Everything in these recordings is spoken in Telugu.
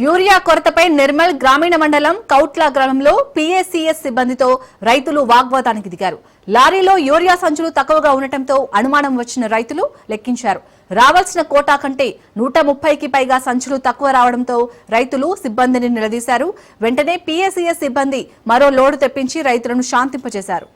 యూరియా కొరతపై నిర్మల్ గ్రామీణ మండలం కౌట్ల గ్రామంలో పీఏసీఎస్ సిబ్బందితో రైతులు వాగ్వాదానికి దిగారు. లారీలో యూరియా సంచులు తక్కువగా ఉండటంతో అనుమానం వచ్చిన రైతులు లెక్కించారు. రావాల్సిన కోటా కంటే 130కి పైగా సంచులు తక్కువ రావడంతో రైతులు సిబ్బందిని నిలదీశారు. వెంటనే పీఏసీఎస్ సిబ్బంది మరో లోడు తెప్పించి రైతులను శాంతింపజేశారు.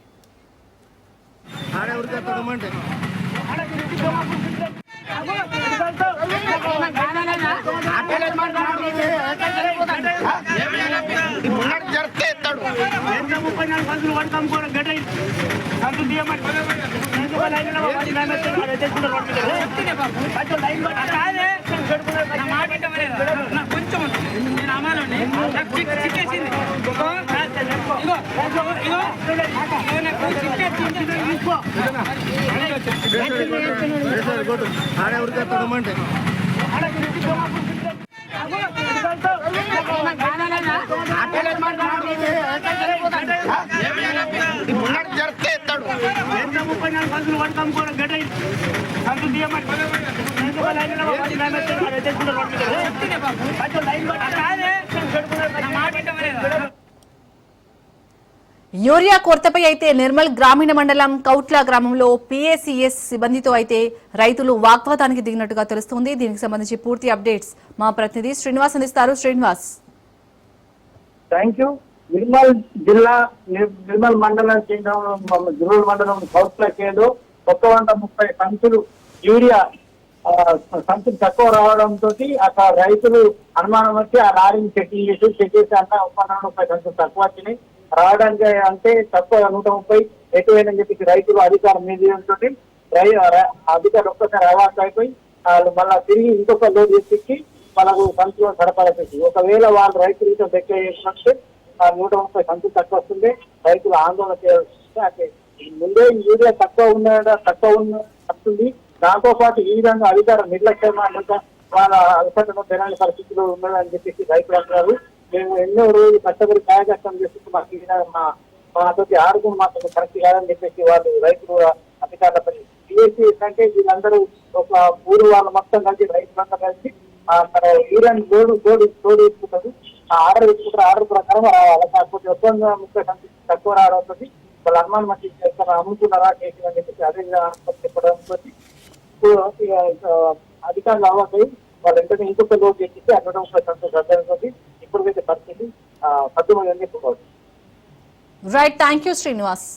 యూరియా కొరతపై అయితే నిర్మల్ గ్రామీణ మండలం కౌట్ల గ్రామంలో పీఏసీఎస్ సిబ్బందితో అయితే రైతులు వాగ్వాదానికి దిగినట్టుగా తెలుస్తోంది. దీనికి సంబంధించి పూర్తి అప్డేట్స్ మా ప్రతినిధి శ్రీనివాస్ అందిస్తారు. Srinivas, thank you. నిర్మల్ జిల్లా నిర్మల్ మండలం జురూల్ మండలం కౌట్ల కేంద్రం 130 సంచులు యూరియా సంచులు తక్కువ రావడంతో అక్కడ రైతులు అనుమానం వచ్చి ఆ లారీని చెక్ చేసి అంట 130 సంచులు తక్కువ వచ్చినాయి. రావడానికి అంటే తక్కువ 130 ఎక్కువైందని చెప్పి రైతులు అధికారం మీదంతో అధికారులు ఒక్కసారి అవార్డు అయిపోయి వాళ్ళు మళ్ళా తిరిగి ఇంకొక లోడ్ తెప్పించి వాళ్ళకు సంచులు సరఫరా చేసి ఒకవేళ వాళ్ళు రైతులతో దగ్గర చేసినట్టు 130 సంచులు తక్కువ వస్తుంది. రైతులు ఆందోళన చేయాల్సి అంటే ముందే యూరియా తక్కువ వస్తుంది. దాంతో పాటు ఈ విధంగా అధికారం నిర్లక్ష్యం వాళ్ళ అలసటను తినాలి పరిస్థితులు ఉన్నదని చెప్పేసి రైతులు అంటున్నారు. మేము ఎన్నో రోజులు కష్టపడి కాయకష్టం చేస్తూ మాతోటి ఆరుగురు మాత్రం కరెక్ట్ కాదని చెప్పేసి వాళ్ళు రైతులు అధికారులపై పిఎస్సీ అంటే వీళ్ళందరూ ఒక ఊరు వాళ్ళు మొత్తం కలిసి రైతులంతా కలిసి యూరియన్ లోడు ఇచ్చుకుంటారు. ఆర్డర్ ఇచ్చుకుంటారు. ఆర్డర్ ప్రకారం రావాలి. కాకపోతే 130 సంచులు తక్కువ రావడంతో వాళ్ళు అనుమానం వచ్చి అమ్ముతున్నారా చేసిందని చెప్పేసి అదే చెప్పడంతో అధికారులు అవ్వకై వాళ్ళు వెంటనే ఇంకొక లోడ్ చేసి 130 సంచులు రద్దడంతో ఇప్పటికైతే పరిస్థితి పద్దుమని చెప్పుకోవచ్చు. Right, thank you Srinivas.